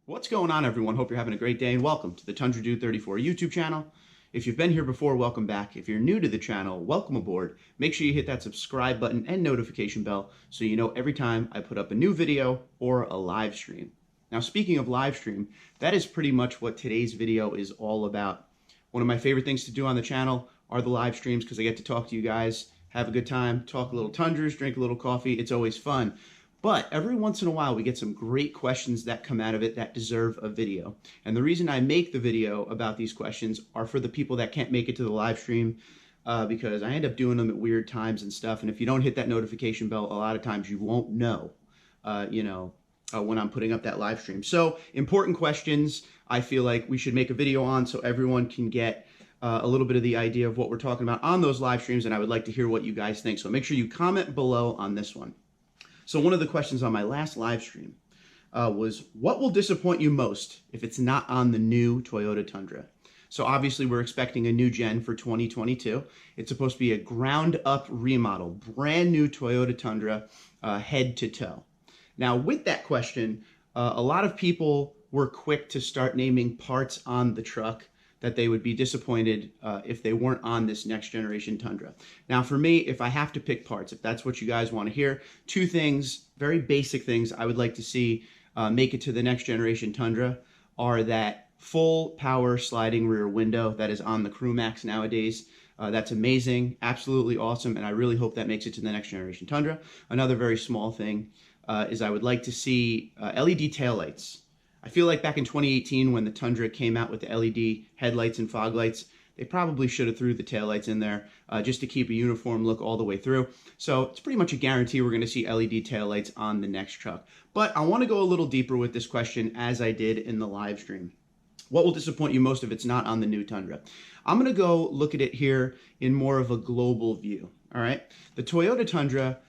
What's going on, everyone? Hope you're having a great day and welcome to the Tundra Dude 34 YouTube channel. If you've been here before, welcome back. If you're new to the channel, welcome aboard. Make sure you hit that subscribe button and notification bell so you know every time I put up a new video or a live stream. Now, speaking of live stream, that is pretty much what today's video is all about. One of my favorite things to do on the channel are the live streams because I get to talk to you guys, have a good time, talk a little Tundras, drink a little coffee. It's always fun. But every once in a while, we get some great questions that come out of it that deserve a video. And the reason I make the video about these questions are for the people that can't make it to the live stream because I end up doing them at weird times and stuff. And if you don't hit that notification bell, a lot of times you won't know, when I'm putting up that live stream. So important questions I feel like we should make a video on so everyone can get a little bit of the idea of what we're talking about on those live streams. And I would like to hear what you guys think. So make sure you comment below on this one. So one of the questions on my last live stream was, what will disappoint you most if it's not on the new Toyota Tundra? So obviously we're expecting a new gen for 2022. It's supposed to be a ground up remodel, brand new Toyota Tundra, head to toe. Now with that question, a lot of people were quick to start naming parts on the truck that they would be disappointed if they weren't on this next generation Tundra. Now for me, if I have to pick parts, if that's what you guys want to hear, two things, very basic things I would like to see make it to the next generation Tundra are that full power sliding rear window that is on the Crew Max nowadays. That's amazing, absolutely awesome, and I really hope that makes it to the next generation Tundra. Another very small thing is I would like to see LED taillights. I feel like back in 2018 when the Tundra came out with the LED headlights and fog lights, they probably should have threw the taillights in there just to keep a uniform look all the way through. So it's pretty much a guarantee we're going to see LED taillights on the next truck. But I want to go a little deeper with this question as I did in the live stream. What will disappoint you most if it's not on the new Tundra? I'm going to go look at it here in more of a global view. All right. The Toyota Tundra,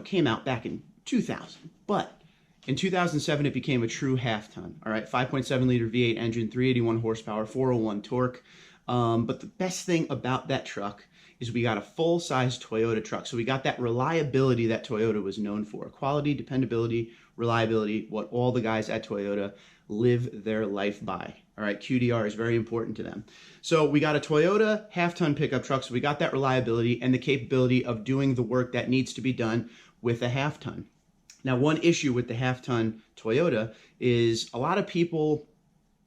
came out back in 2000, but in 2007, it became a true half-ton, all right? 5.7-liter V8 engine, 381 horsepower, 401 torque. But the best thing about that truck is we got a full-size Toyota truck. So we got that reliability that Toyota was known for. Quality, dependability, reliability, what all the guys at Toyota live their life by, all right? QDR is very important to them. So we got a Toyota half-ton pickup truck, so we got that reliability and the capability of doing the work that needs to be done with a half-ton. Now, one issue with the half-ton Toyota is a lot of people,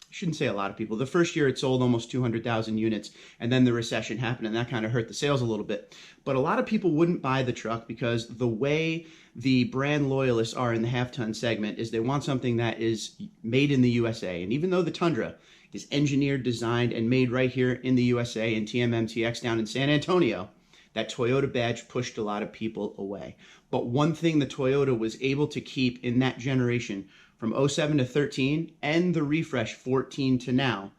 I shouldn't say a lot of people, the first year it sold almost 200,000 units, and then the recession happened, and that kind of hurt the sales a little bit. But a lot of people wouldn't buy the truck because the way the brand loyalists are in the half-ton segment is they want something that is made in the USA. And even though the Tundra is engineered, designed, and made right here in the USA in TMMTX down in San Antonio, that Toyota badge pushed a lot of people away. But one thing the Toyota was able to keep in that generation from 07 to 13 and the refresh 14 to now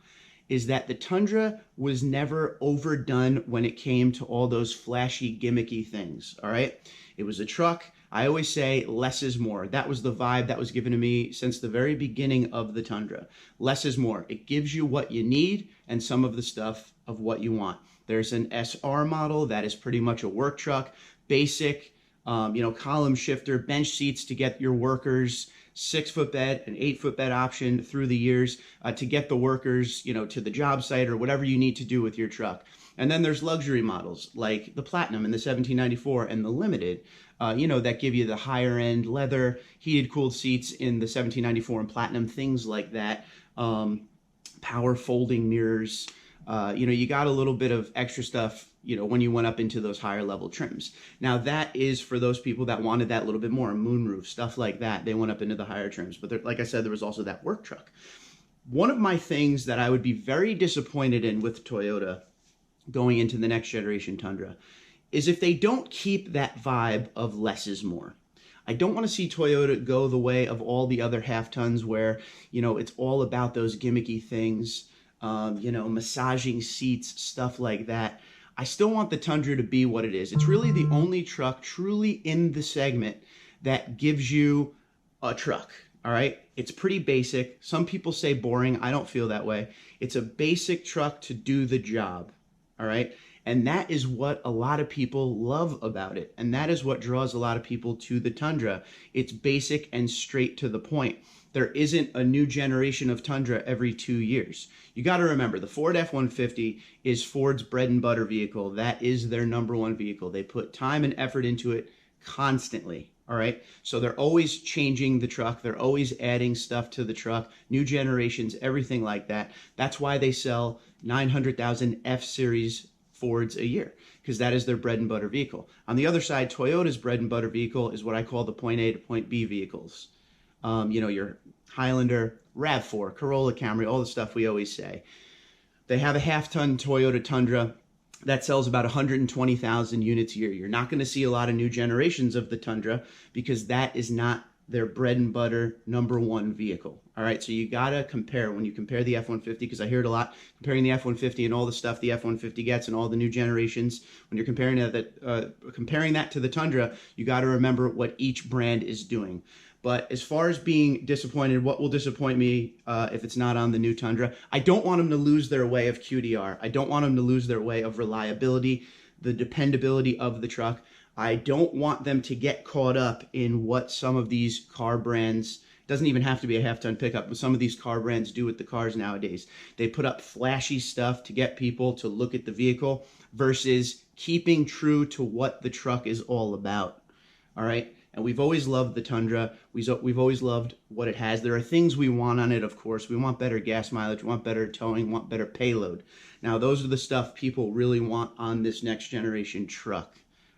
is that the Tundra was never overdone when it came to all those flashy, gimmicky things, all right? It was a truck. I always say less is more. That was the vibe that was given to me since the very beginning of the Tundra. Less is more. It gives you what you need and some of the stuff of what you want. There's an SR model that is pretty much a work truck, basic, column shifter, bench seats to get your workers, 6-foot bed, an 8-foot bed option through the years to get the workers, to the job site or whatever you need to do with your truck. And then there's luxury models like the Platinum and the 1794 and the Limited, that give you the higher end leather, heated cooled seats in the 1794 and Platinum, things like that, power folding mirrors. You got a little bit of extra stuff, when you went up into those higher level trims. Now that is for those people that wanted that little bit more, moonroof, stuff like that. They went up into the higher trims. But there, like I said, there was also that work truck. One of my things that I would be very disappointed in with Toyota going into the next generation Tundra is if they don't keep that vibe of less is more. I don't want to see Toyota go the way of all the other half-tons where, it's all about those gimmicky things. Massaging seats, stuff like that. I still want the Tundra to be what it is. It's really the only truck truly in the segment that gives you a truck, all right? It's pretty basic. Some people say boring. I don't feel that way. It's a basic truck to do the job, all right? And that is what a lot of people love about it. And that is what draws a lot of people to the Tundra. It's basic and straight to the point. There isn't a new generation of Tundra every 2 years. You got to remember, the Ford F-150 is Ford's bread and butter vehicle. That is their #1 vehicle. They put time and effort into it constantly. All right. So they're always changing the truck. They're always adding stuff to the truck, new generations, everything like that. That's why they sell 900,000 F-Series Fords a year, because that is their bread and butter vehicle. On the other side, Toyota's bread and butter vehicle is what I call the point A to point B vehicles. Your Highlander, RAV4, Corolla, Camry, all the stuff we always say. They have a half-ton Toyota Tundra that sells about 120,000 units a year. You're not going to see a lot of new generations of the Tundra because that is not their bread and butter #1 vehicle. All right, so you got to compare when you compare the F-150, because I hear it a lot, comparing the F-150 and all the stuff the F-150 gets and all the new generations. When you're comparing that to the Tundra, you got to remember what each brand is doing. But as far as being disappointed, what will disappoint me if it's not on the new Tundra? I don't want them to lose their way of QDR. I don't want them to lose their way of reliability, the dependability of the truck. I don't want them to get caught up in what some of these car brands, doesn't even have to be a half-ton pickup, but some of these car brands do with the cars nowadays. They put up flashy stuff to get people to look at the vehicle versus keeping true to what the truck is all about. All right? And we've always loved the Tundra. We've always loved what it has. There are things we want on it, of course. We want better gas mileage, we want better towing, we want better payload. Now, those are the stuff people really want on this next generation truck.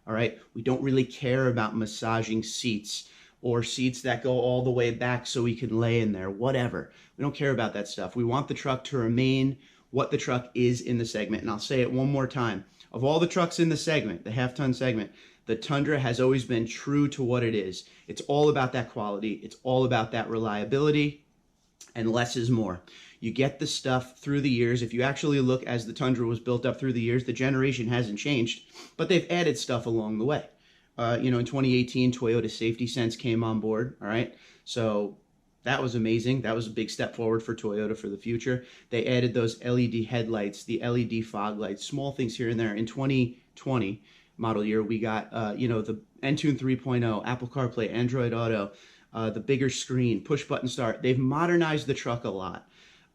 All right? We don't really care about massaging seats or seats that go all the way back so we can lay in there, whatever. We don't care about that stuff. We want the truck to remain what the truck is in the segment. And I'll say it one more time. Of all the trucks in the segment, the half-ton segment, the Tundra has always been true to what it is. It's all about that quality. It's all about that reliability, and less is more. You get the stuff through the years. If you actually look as the Tundra was built up through the years, the generation hasn't changed, but they've added stuff along the way. In 2018, Toyota Safety Sense came on board, all right? So that was amazing. That was a big step forward for Toyota for the future. They added those LED headlights, the LED fog lights, small things here and there. In 2020 model year, we got, the Entune 3.0, Apple CarPlay, Android Auto, the bigger screen, push button start. They've modernized the truck a lot.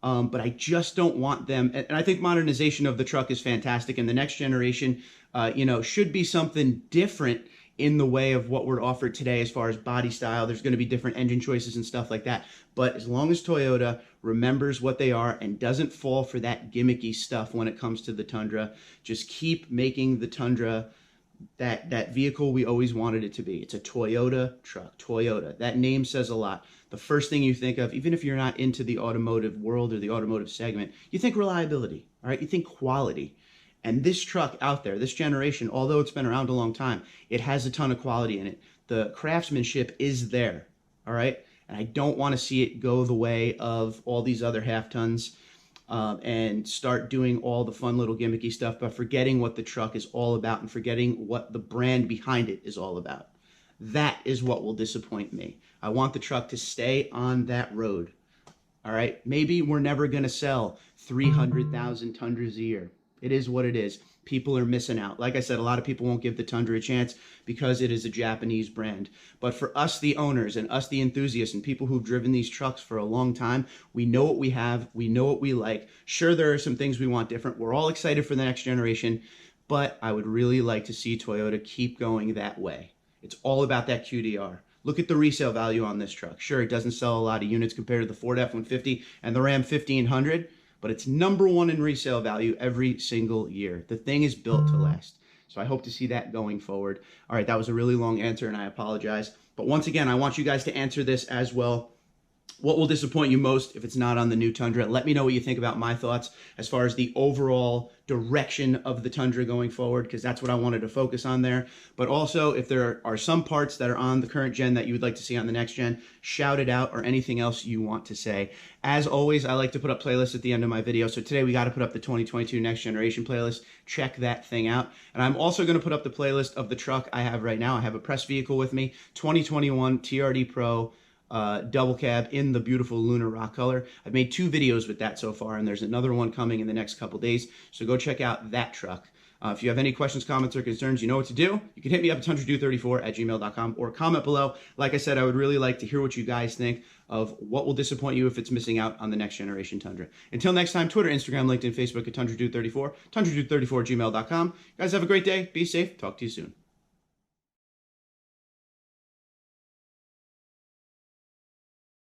But I just don't want them, and I think modernization of the truck is fantastic, and the next generation, should be something different in the way of what we're offered today as far as body style. There's going to be different engine choices and stuff like that. But as long as Toyota remembers what they are and doesn't fall for that gimmicky stuff when it comes to the Tundra, just keep making the Tundra that vehicle we always wanted it to be. It's a Toyota truck. Toyota. That name says a lot. The first thing you think of, even if you're not into the automotive world or the automotive segment, you think reliability, all right? You think quality. And this truck out there, this generation, although it's been around a long time, it has a ton of quality in it. The craftsmanship is there, all right? And I don't want to see it go the way of all these other half-tons and start doing all the fun little gimmicky stuff, but forgetting what the truck is all about and forgetting what the brand behind it is all about. That is what will disappoint me. I want the truck to stay on that road, all right? Maybe we're never going to sell 300,000 Tundras a year. It is what it is. People are missing out. Like I said, a lot of people won't give the Tundra a chance because it is a Japanese brand. But for us, the owners, and us, the enthusiasts, and people who've driven these trucks for a long time, we know what we have. We know what we like. Sure, there are some things we want different. We're all excited for the next generation, but I would really like to see Toyota keep going that way. It's all about that QDR. Look at the resale value on this truck. Sure, it doesn't sell a lot of units compared to the Ford F-150 and the Ram 1500, but it's #1 in resale value every single year. The thing is built to last. So I hope to see that going forward. All right, that was a really long answer, and I apologize. But once again, I want you guys to answer this as well. What will disappoint you most if it's not on the new Tundra? Let me know what you think about my thoughts as far as the overall direction of the Tundra going forward, because that's what I wanted to focus on there. But also, if there are some parts that are on the current gen that you would like to see on the next gen, shout it out, or anything else you want to say. As always, I like to put up playlists at the end of my video. So today we got to put up the 2022 Next Generation playlist. Check that thing out. And I'm also going to put up the playlist of the truck I have right now. I have a press vehicle with me, 2021 TRD Pro. Double cab in the beautiful Lunar Rock color. I've made 2 videos with that so far, and there's another one coming in the next couple days, so go check out that truck. If you have any questions, comments, or concerns, you know what to do. You can hit me up at tundradude34@gmail.com or comment below. Like I said, I would really like to hear what you guys think of what will disappoint you if it's missing out on the next generation Tundra. Until next time, Twitter, Instagram, LinkedIn, Facebook at tundradude34, tundradude34@gmail.com. Guys, have a great day. Be safe. Talk to you soon.